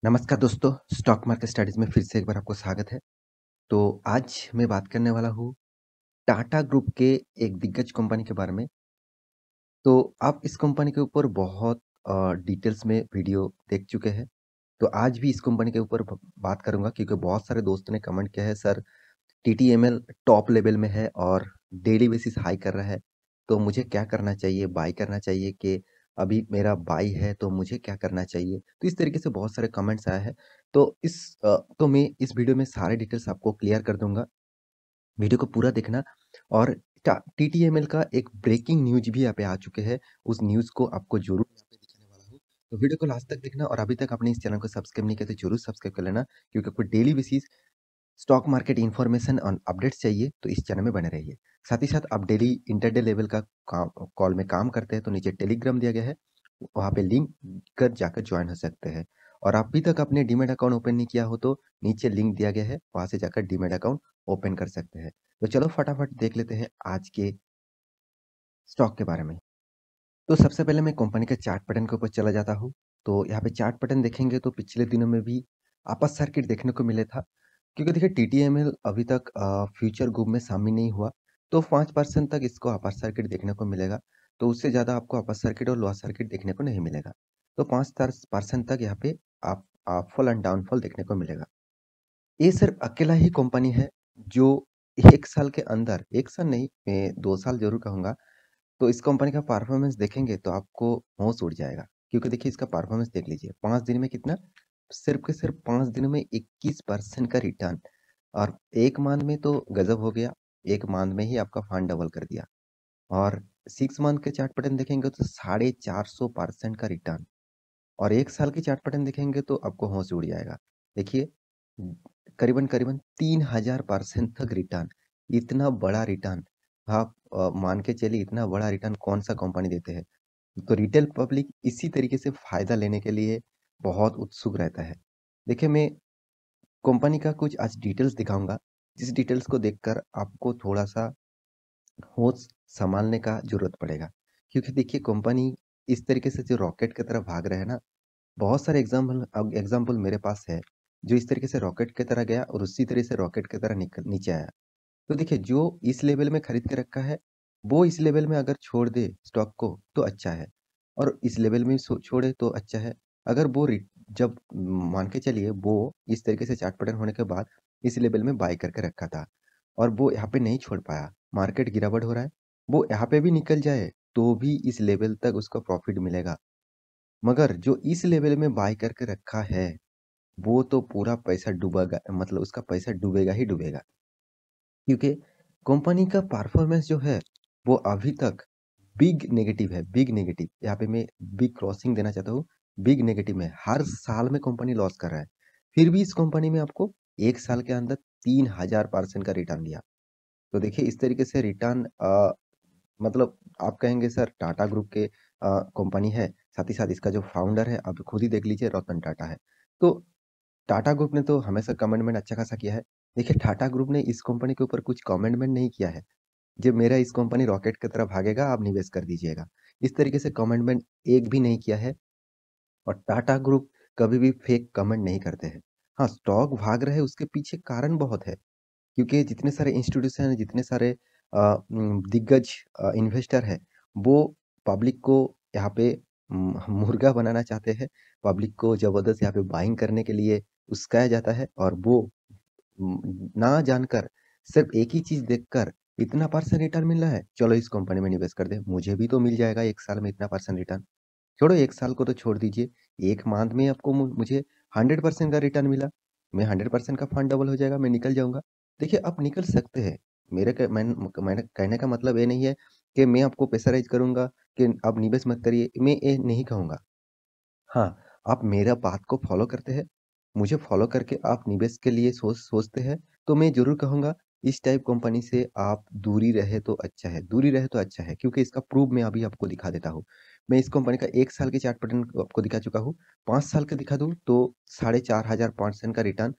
नमस्कार दोस्तों, stock market studies में फिर से एक बार आपको स्वागत है। तो आज मैं बात करने वाला हूँ टाटा ग्रुप के एक दिग्गज कंपनी के बारे में। तो आप इस कंपनी के ऊपर बहुत डिटेल्स में वीडियो देख चुके हैं। तो आज भी इस कंपनी के ऊपर बात करूँगा क्योंकि बहुत सारे दोस्तों ने कमेंट किया है सर टीटीएमएल टॉप लेवल में है और डेली बेसिस हाई कर रहा है। तो मुझे क्या करना चाहिए? बाय करना चाहिए कि अभी मेरा बाय है तो मुझे क्या करना चाहिए? तो इस तरीके से बहुत सारे कमेंट्स आए हैं। तो मैं इस वीडियो में सारे डिटेल्स आपको क्लियर कर दूँगा। वीडियो को पूरा देखना और टीटीएमएल का एक ब्रेकिंग न्यूज़ भी यहाँ पे आ चुके हैं। उस न्यूज़ को आपको ज़रूर यहाँ पे दिखाने वाला हूँ। तो वीडियो को लास्ट तक देखना और अभी तक आपने इस चैनल को सब्सक्राइब नहीं किया तो ज़रूर सब्सक्राइब कर लेना क्योंकि आपको daily basis stock market information और अपडेट्स चाहिए तो इस चैनल में बने रहिए। साथ ही साथ आप डेली इंटरडे लेवल का कॉल में काम करते हैं तो नीचे टेलीग्राम दिया गया है, वहाँ पे लिंक कर जाकर ज्वाइन हो सकते हैं। और अभी तक आपने डीमैट अकाउंट ओपन नहीं किया हो तो नीचे लिंक दिया गया है, वहाँ से जाकर डीमैट अकाउंट ओपन कर सकते हैं। तो चलो फटाफट देख लेते हैं आज के स्टॉक के बारे में। तो सबसे पहले मैं कंपनी के चार्ट पैटर्न के ऊपर चला जाता हूँ। तो यहाँ पे चार्ट पैटर्न देखेंगे तो पिछले दिनों में भी अपर सर्किट देखने को मिले था। क्योंकि देखिए टीटीएमएल अभी तक फ्यूचर ग्रुप में शामिल नहीं हुआ, तो 5% तक इसको अपर सर्किट देखने को मिलेगा। तो उससे ज़्यादा आपको अपर सर्किट और लोअर सर्किट देखने को नहीं मिलेगा। तो 5% तक यहाँ पे आप अप एंड डाउनफॉल देखने को मिलेगा। ये सिर्फ अकेला ही कंपनी है जो 1 साल के अंदर 1 साल नहीं, मैं 2 साल ज़रूर कहूँगा, तो इस कंपनी का परफॉर्मेंस देखेंगे तो आपको होश उड़ जाएगा। क्योंकि देखिए इसका परफॉर्मेंस देख लीजिए, 5 दिन में कितना? सिर्फ़ के सिर्फ़ 5 दिनों में 21% का रिटर्न और 1 मंथ में तो गज़ब हो गया। 1 मंथ में ही आपका फंड डबल कर दिया और 6 मंथ के चार्ट पैटर्न देखेंगे तो 450% का रिटर्न और 1 साल की चार्ट पैटर्न देखेंगे तो आपको होश उड़ जाएगा। देखिए करीबन-करीबन 3000% तक रिटर्न, इतना बड़ा रिटर्न आप मान के चलिए इतना बड़ा रिटर्न कौन-सा कंपनी देते हैं। तो रिटेल पब्लिक इसी तरीके से फ़ायदा लेने के लिए बहुत उत्सुक रहता है। देखिए मैं कंपनी का कुछ आज डिटेल्स दिखाऊँगा, जिस डिटेल्स को देखकर आपको थोड़ा-सा होश सँभालने का ज़रूरत पड़ेगा। क्योंकि देखिए कंपनी इस तरीके से जो रॉकेट की तरफ भाग रहे हैं ना, बहुत सारे एग्ज़ाम्पल मेरे पास है, जो इस तरीके से रॉकेट की तरह गया और उसी तरह से रॉकेट की तरह नीचे आया। तो देखिए जो इस लेवल में खरीद के रखा है, वो इस लेवल में अगर छोड़ दे स्टॉक को तो अच्छा है और इस लेवल में छोड़े तो अच्छा है। अगर वो जब मान के चलिए वो इस तरीके से चार्ट पैटर्न होने के बाद इस लेवल में बाय करके रखा था और वो यहाँ पे नहीं छोड़ पाया, मार्केट गिरावट हो रहा है, वो यहाँ पे भी निकल जाए तो भी इस लेवल तक उसको प्रॉफिट मिलेगा। मगर जो इस लेवल में बाय करके रखा है, वो तो पूरा पैसा डूबेगा, मतलब उसका पैसा डूबेगा ही डूबेगा। क्योंकि कंपनी का परफॉर्मेंस जो है, वो अभी तक बिग नेगेटिव है, बिग नेगेटिव। यहाँ पे मैं बिग क्रॉसिंग देना चाहता हूँ, बिग नेगेटिव में। हर साल में कंपनी लॉस कर रहा है। फिर भी इस कंपनी में आपको 1 साल के अंदर 3000% का रिटर्न दिया। तो देखिए इस तरीके से रिटर्न मतलब आप कहेंगे सर टाटा ग्रुप के कंपनी है, साथ ही साथ इसका जो फाउंडर है, आप खुद ही देख लीजिए रतन टाटा है। तो टाटा ग्रुप ने तो हमेशा कमिटमेंट अच्छा खासा किया है। देखिए टाटा ग्रुप ने इस कंपनी के ऊपर कुछ कमिटमेंट नहीं किया है। जब मेरा इस कंपनी रॉकेट की तरह भागेगा, आप निवेश कर दीजिएगा। इस तरीके से कमिटमेंट एक भी नहीं किया है और टाटा ग्रुप कभी भी फेक कमेंट नहीं करते हैं। हाँ, स्टॉक भाग रहे हैं उसके पीछे कारण बहुत है। क्योंकि जितने सारे इंस्टीट्यूशन हैं, जितने सारे दिग्गज इन्वेस्टर हैं, वो पब्लिक को यहाँ पे मुर्गा बनाना चाहते हैं। पब्लिक को ज़बरदस्त यहाँ पे बाइंग करने के लिए उस्काया जाता है और वो ना जानकर सिर्फ़ एक ही चीज़ देखकर इतना परसेंट रिटर्न मिल रहा है, चलो इस कंपनी में निवेश कर दें, मुझे भी तो मिल जाएगा 1 साल में इतना परसेंट रिटर्न। छोड़ो 1 साल को तो छोड़ दीजिए, 1 मंथ में आपको मुझे 100% का रिटर्न मिला, मैं 100% का फंड डबल हो जाएगा, मैं निकल जाऊँगा। देखिए आप निकल सकते हैं, मैंने कहने का मतलब ये नहीं है कि मैं आपको प्रेशराइज़ करूँगा कि आप निवेश मत करिए, मैं ये नहीं कहूँगा। हाँ, आप मेरा बात को फ़ॉलो करते हैं, मुझे फ़ॉलो करके आप निवेश के लिए सोचते हैं, तो मैं ज़रूर कहूँगा इस टाइप कंपनी से आप दूरी रहे तो अच्छा है, दूरी रहे तो अच्छा है क्योंकि इसका प्रूफ मैं अभी आपको दिखा देता हूँ। मैं इस कंपनी का 1 साल के चार्ट पैटर्न आपको दिखा चुका हूँ, 5 साल का दिखा दूँ तो 4500% का रिटर्न,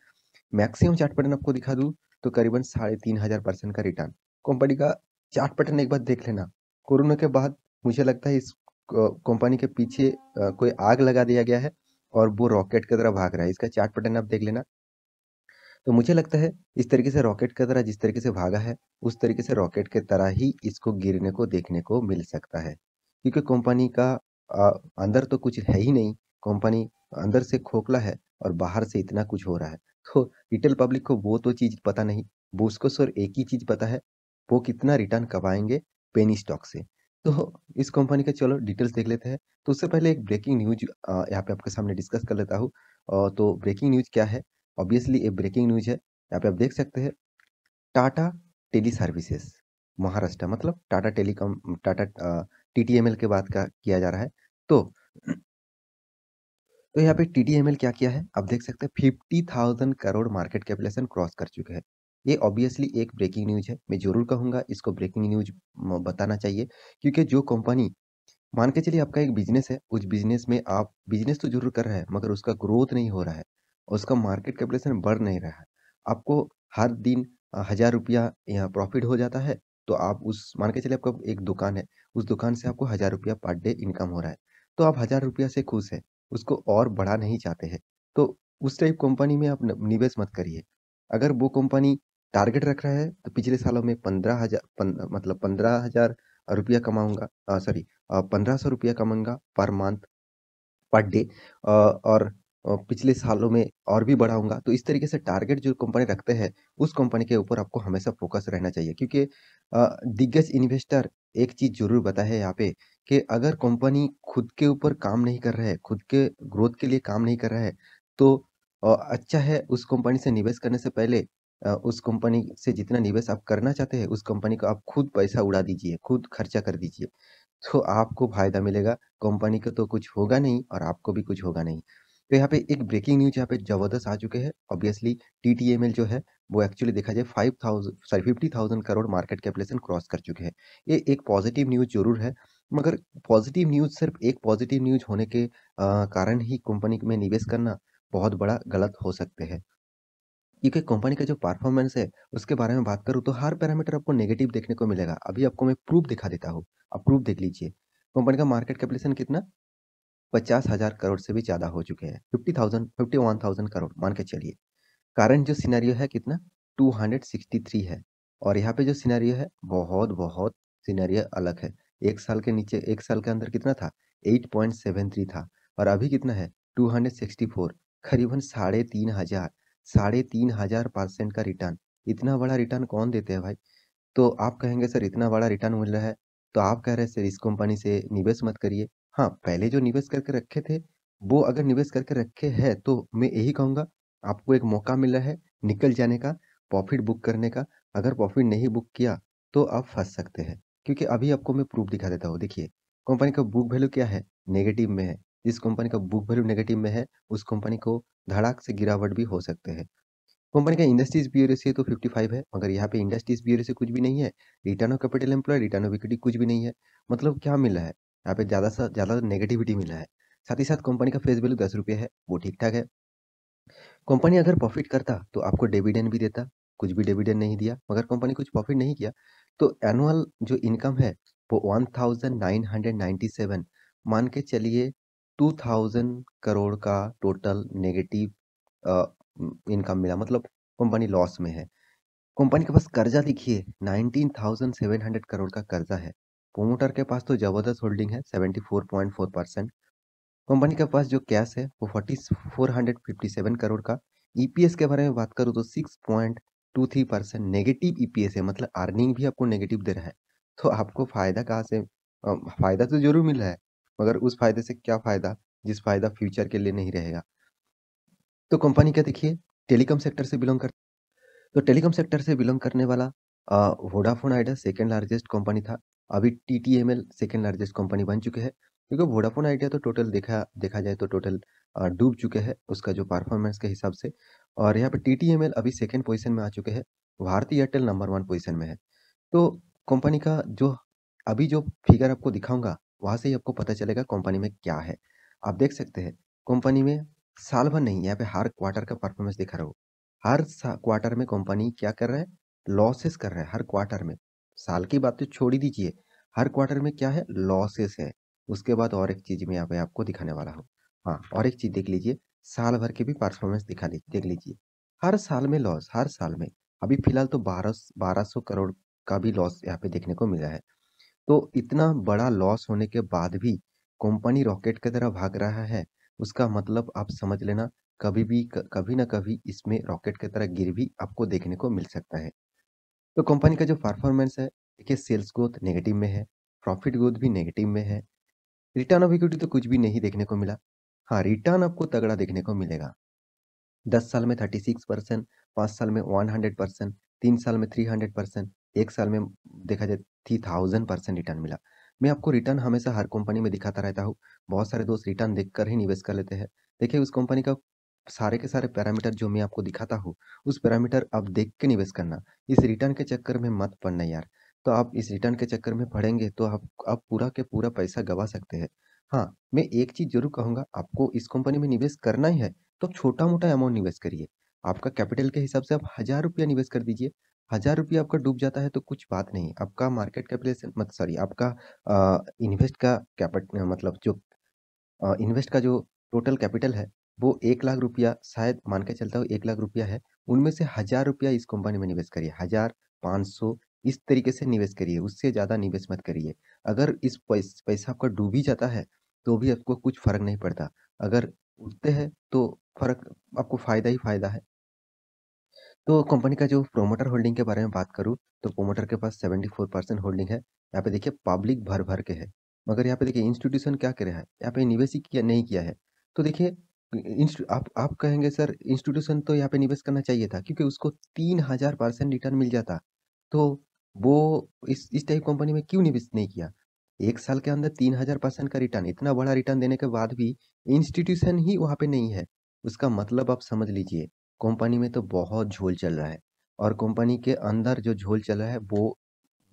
मैक्सिमम चार्ट पैटर्न आपको दिखा दूँ तो करीबन 3500% का रिटर्न। कंपनी का चार्ट पैटर्न एक बार देख लेना, कोरोना के बाद मुझे लगता है इस कंपनी के पीछे कोई आग लगा दिया गया है और वो रॉकेट की तरह भाग रहा है। इसका चार्ट पैटर्न आप देख लेना। तो मुझे लगता है इस तरीके से रॉकेट की तरह जिस तरीके से भागा है, उस तरीके से रॉकेट की तरह ही इसको गिरने को देखने को मिल सकता है। क्योंकि कंपनी का अंदर तो कुछ है ही नहीं, कंपनी अंदर से खोखला है और बाहर से इतना कुछ हो रहा है। तो रिटेल पब्लिक को वो तो चीज़ पता नहीं, वो उसको सिर्फ एक ही चीज़ पता है, वो कितना रिटर्न कमाएँगे पेनी स्टॉक से। तो इस कंपनी का चलो डिटेल्स देख लेते हैं। तो उससे पहले एक ब्रेकिंग न्यूज़ यहाँ पे आपके सामने डिस्कस कर लेता हूँ। तो ब्रेकिंग न्यूज़ क्या है? ऑब्वियसली ये ब्रेकिंग न्यूज़ है। यहाँ पे आप देख सकते हैं टाटा टेली सर्विसेज महाराष्ट्र मतलब टाटा टेलीकॉम टाटा टीटीएमएल के बात का किया जा रहा है। तो तो यहाँ पे टीटीएमएल क्या किया है? आप देख सकते हैं 50,000 करोड़ मार्केट कैपिटलाइजेशन क्रॉस कर चुके हैं। ये ऑब्वियसली एक ब्रेकिंग न्यूज़ है। मैं ज़रूर कहूँगा इसको ब्रेकिंग न्यूज़ बताना चाहिए क्योंकि जो कंपनी मान के चलिए आपका एक बिज़नेस है, उस बिज़नेस में आप बिज़नेस तो ज़रूर कर रहे हैं, मगर उसका ग्रोथ नहीं हो रहा है और उसका मार्केट कैपिटलाइज़ेशन बढ़ नहीं रहा है। आपको हर दिन ₹1000 यहाँ प्रॉफ़िट हो जाता है, तो आप उस मान के चलिए आपका एक दुकान है, उस दुकान से आपको ₹1000 पर डे इनकम हो रहा है। तो आप ₹1000 से खुश हैं, उसको और बढ़ा नहीं चाहते हैं। तो उस टाइप कंपनी में आप न निवेश मत करिए। अगर वो कंपनी टारगेट रख रहा है, तो पिछले सालों में 15,000 मतलब 15,000 रुपया कमाऊँगा सॉरी 1500 रुपया कमाऊँगा पर मंथ, पर डे और पिछले सालों में और भी बढ़ाऊँगा। तो इस तरीके से टारगेट जो कंपनी रखते हैं, उस कंपनी के ऊपर आपको हमेशा फ़ोकस रहना चाहिए क्योंकि दिग्गज इन्वेस्टर एक चीज़ ज़रूर बताया है यहाँ पे कि अगर कंपनी खुद के ऊपर काम नहीं कर रहा है, खुद के ग्रोथ के लिए काम नहीं कर रहा है, तो अच्छा है उस कंपनी से निवेश करने से पहले उस कंपनी से जितना निवेश आप करना चाहते हैं, उस कंपनी को आप खुद पैसा उड़ा दीजिए, खुद खर्चा कर दीजिए। तो आपको फ़ायदा मिलेगा, कंपनी को तो कुछ होगा नहीं और आपको भी कुछ होगा नहीं। तो यहाँ पे एक ब्रेकिंग न्यूज़ यहाँ पे ज़बरदस्त आ चुके हैं। ऑब्वियसली टीटीएमएल जो है, वो एक्चुअली देखा जाए 50,000 करोड़ मार्केट कैपिटलाइज़ेशन क्रॉस कर चुके हैं। ये एक पॉज़िटिव न्यूज़ ज़रूर है, मगर पॉज़िटिव न्यूज़ सिर्फ़ एक पॉज़िटिव न्यूज़ होने के कारण ही कंपनी में निवेश करना बहुत बड़ा गलत हो सकते हैं। क्योंकि कंपनी का जो परफॉर्मेंस है, उसके बारे में बात करूँ तो हर पैरामीटर आपको नेगेटिव देखने को मिलेगा। अभी आपको मैं प्रूफ़ दिखा देता हूँ। आप प्रूफ़ देख लीजिए। कंपनी का मार्केट कैपिटलाइज़ेशन कितना? 50,000 करोड़ से भी ज़्यादा हो चुके हैं। 51,000 करोड़ मान के चलिए। करंट जो सिनेरियो है कितना? 263 है और यहाँ पे जो सिनेरियो है बहुत-बहुत सिनेरियो अलग है। 1 साल के नीचे 1 साल के अंदर कितना था? 8.73 था और अभी कितना है? 264 करीबन साढ़े तीन हज़ार % का रिटर्न। इतना बड़ा रिटर्न कौन देते हैं भाई? तो आप कहेंगे सर इतना बड़ा रिटर्न मिल रहा है, तो आप कह रहे हैं सर इस कंपनी से निवेश मत करिए। हाँ, पहले जो निवेश करके रखे थे, वो अगर निवेश करके रखे हैं तो मैं यही कहूँगा आपको एक मौका मिला है निकल जाने का, प्रॉफ़िट बुक करने का। अगर प्रॉफ़िट नहीं बुक किया, तो आप फँस सकते हैं। क्योंकि अभी आपको मैं प्रूफ़ दिखा देता हूँ। देखिए, कंपनी का बुक वैल्यू क्या है? नेगेटिव में है। जिस कंपनी का बुक वैल्यू नेगेटिव में है, उस कंपनी को धड़ाक से गिरावट भी हो सकते हैं। कंपनी का इंडस्ट्रीज़ ब्यूरो से तो 55 है, मगर यहाँ पे इंडस्ट्रीज़ ब्यूरो से कुछ भी नहीं है। Return of capital employed, return of equity कुछ भी नहीं है। मतलब क्या मिल रहा है? यहाँ पे ज़्यादा से ज़्यादा नेगेटिविटी मिल रहा है। साथ ही साथ कंपनी का फेस वैल्यू ₹10 है, वो ठीक-ठाक है। कंपनी अगर प्रॉफ़िट करता तो आपको डिविडेंड भी देता, कुछ भी डिविडेंड नहीं दिया, मगर कंपनी कुछ प्रॉफ़िट नहीं किया, तो एनुअल जो इनकम है वो 1997 मान के चलिए 2000 करोड़ का टोटल नेगेटिव इनकम मिला मतलब कंपनी लॉस में है। कंपनी के पास कर्जा देखिए 19,700 करोड़ का कर्जा है। प्रोमोटर के पास तो जबरदस्त होल्डिंग है 74.4%। कंपनी के पास जो कैश है वो 457 करोड़ का। ईपीएस के बारे में बात करूँ तो 6.23% नेगेटिव ईपीएस है मतलब अर्निंग भी आपको नेगेटिव दे रहा है। तो आपको फ़ायदा कहाँ से फ़ायदा तो ज़रूर मिल रहा है, मगर उस फ़ायदे से क्या फ़ायदा जिस फ़ायदा फ्यूचर के लिए नहीं रहेगा। तो कंपनी का देखिए टेलीकॉम सेक्टर से बिलॉन्ग तो टेलीकॉम सेक्टर से बिलॉन्ग करने वाला Vodafone idea second largest company था। अभी टीटीएमएल सेकंड लार्जेस्ट कंपनी बन चुके हैं। क्योंकि वोडाफ़ोन आइडिया तो टोटल देखा देखा जाए तो टोटल डूब चुके हैं उसका जो परफ़ॉर्मेंस के हिसाब से और यहाँ पे टीटीएमएल अभी सेकंड पोज़ीशन में आ चुके हैं। भारती एयरटेल नंबर 1 पोज़ीशन में है। तो कंपनी का जो अभी जो फिगर आपको दिखाऊँगा, वहाँ से ही आपको पता चलेगा कंपनी में क्या है। आप देख सकते हैं, कंपनी में साल भर नहीं, यहाँ पे हर क्वार्टर का परफ़ॉर्मेंस दिखा रहा हूँ। हर क्वार्टर में कंपनी क्या कर रहा है? लॉसेस कर रहा है, हर क्वार्टर में। साल की बात तो छोड़ ही दीजिए, हर क्वार्टर में क्या है? लॉसेस है। उसके बाद और एक चीज़ मैं यहाँ पे आपको दिखाने वाला हूँ। हाँ, और एक चीज़ देख लीजिए, साल भर के भी परफ़ॉर्मेंस देख लीजिए। हर साल में लॉस, हर साल में। अभी फ़िलहाल तो 1200 करोड़ का भी लॉस यहाँ पे देखने को मिला है। तो इतना बड़ा लॉस होने के बाद भी कंपनी रॉकेट की तरह भाग रहा है, उसका मतलब आप समझ लेना कभी न कभी इसमें रॉकेट की तरह गिर भी आपको देखने को मिल सकता है। तो कंपनी का जो परफ़ॉर्मेंस है, देखिए सेल्स ग्रोथ नेगेटिव में है, प्रॉफिट ग्रोथ भी नेगेटिव में है, रिटर्न ऑफ इक्विटी तो कुछ भी नहीं देखने को मिला। हाँ, रिटर्न आपको तगड़ा देखने को मिलेगा। 10 साल में 36%, 5 साल में 100%, 3 साल में 300%, 1 साल में देखा जाए 3000% रिटर्न मिला। मैं आपको रिटर्न हमेशा हर कंपनी में दिखाता रहता हूँ। बहुत सारे दोस्त रिटर्न देखकर ही निवेश कर लेते हैं। देखिए उस कंपनी का सारे के सारे पैरामीटर जो मैं आपको दिखाता हूँ, उस पैरामीटर आप देख के निवेश करना। इस रिटर्न के चक्कर में मत पड़ना यार। तो आप इस रिटर्न के चक्कर में पड़ेंगे तो आप पूरा के पूरा पैसा गँवा सकते हैं। हाँ, मैं एक चीज़ ज़रूर कहूँगा, आपको इस कंपनी में निवेश करना ही है तो छोटा-मोटा अमाउंट निवेश करिए। आपका कैपिटल के हिसाब से आप ₹1000 निवेश कर दीजिए। ₹1000 आपका डूब जाता है तो कुछ बात नहीं। आपका मार्केट कैपिटल मत सॉरी आपका इन्वेस्ट का मतलब जो इन्वेस्ट का जो टोटल कैपिटल है, वो ₹1,00,000 शायद मान के चलता हूँ ₹1,00,000 है। उनमें से ₹1000 इस कंपनी में निवेश करिए। 1000, 500 इस तरीके से निवेश करिए, उससे ज़्यादा निवेश मत करिए। अगर इस पैसा आपका डूब ही जाता है, तो भी आपको कुछ फ़र्क नहीं पड़ता। अगर उठते हैं, तो फ़र्क आपको फ़ायदा ही फ़ायदा है। तो कंपनी का जो प्रोमोटर होल्डिंग के बारे में बात करूँ, तो प्रोमोटर के पास 74% होल्डिंग है। यहाँ पे देखिए पब्लिक भर-भर के है। मगर यहाँ पे देखिए इंस्टीट्यूशन क्या कर रहा है, यहाँ पे निवेश ही किया नहीं किया है। तो देखिए आप कहेंगे सर इंस्टीट्यूशन तो यहाँ पे निवेश करना चाहिए था क्योंकि उसको 3000% रिटर्न मिल जाता। तो वो इस टाइप कंपनी में क्यों निवेश नहीं किया? 1 साल के अंदर 3000% का रिटर्न, इतना बड़ा रिटर्न देने के बाद भी इंस्टीट्यूशन ही वहाँ पे नहीं है। उसका मतलब आप समझ लीजिए कंपनी में तो बहुत झोल चल रहा है और कंपनी के अंदर जो झोल चल रहा है वो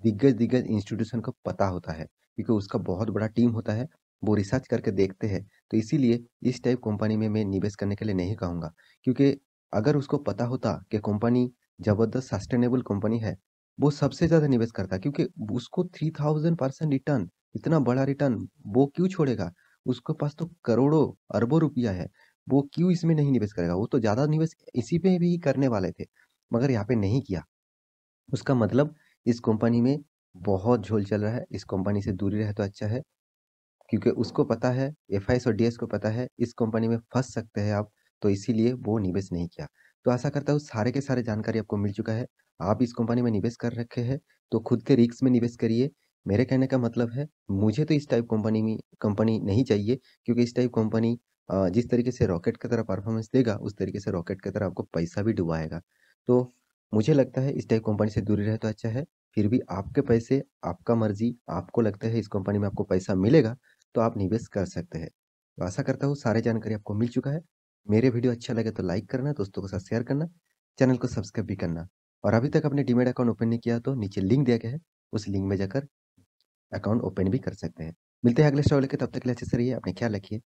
दिग्गज-दिग्गज इंस्टीट्यूशन को पता होता है क्योंकि उसका बहुत बड़ा टीम होता है, वो रिसर्च करके देखते हैं। तो इसीलिए इस टाइप कंपनी में मैं निवेश करने के लिए नहीं कहूँगा क्योंकि अगर उसको पता होता कि कंपनी ज़बरदस्त सस्टेनेबल कंपनी है, वो सबसे ज़्यादा निवेश करता क्योंकि उसको 3000% रिटर्न, इतना बड़ा रिटर्न वो क्यों छोड़ेगा? उसके पास तो करोड़ों, अरबों रुपया है, वो क्यों इसमें नहीं निवेश करेगा? वो तो ज़्यादा निवेश इसी पे भी करने वाले थे, मगर यहाँ पे नहीं किया। उसका मतलब इस कंपनी में बहुत झोल चल रहा है, इस कंपनी से दूरी रहे तो अच्छा है, क्योंकि उसको पता है, एफआईएस और डीएस को पता है, इस कंपनी में फँस सकते हैं आप, तो इसीलिए वो निवेश नहीं किया। तो आशा करता हूँ सारे के सारे जानकारी आपको मिल चुका है। आप इस कंपनी में निवेश कर रखे हैं, तो खुद के रिस्क में निवेश करिए। मेरे कहने का मतलब है, मुझे तो इस टाइप कंपनी नहीं चाहिए क्योंकि इस टाइप कंपनी जिस तरीके से रॉकेट की तरह परफॉर्मेंस देगा, उस तरीके से रॉकेट की तरह आपको पैसा भी डुबाएगा। तो मुझे लगता है इस टाइप कंपनी से दूरी रहे तो अच्छा है। फिर भी आपके पैसे, आपका मर्ज़ी, आपको लगता है इस कंपनी में आपको पैसा मिलेगा, तो आप निवेश कर सकते हैं। तो आशा करता हूँ सारी जानकारी आपको मिल चुका है। मेरे वीडियो अच्छा लगे तो लाइक करना, दोस्तों के साथ शेयर करना, चैनल को सब्सक्राइब भी करना। और अभी तक आपने डीमैट अकाउंट ओपन नहीं किया तो नीचे लिंक दिया गया है, उस लिंक में जाकर अकाउंट ओपन भी कर सकते हैं। मिलते हैं अगले स्टॉक लेके, तब तक के लिए अच्छे से रहिए, अपना ख्याल रखिए।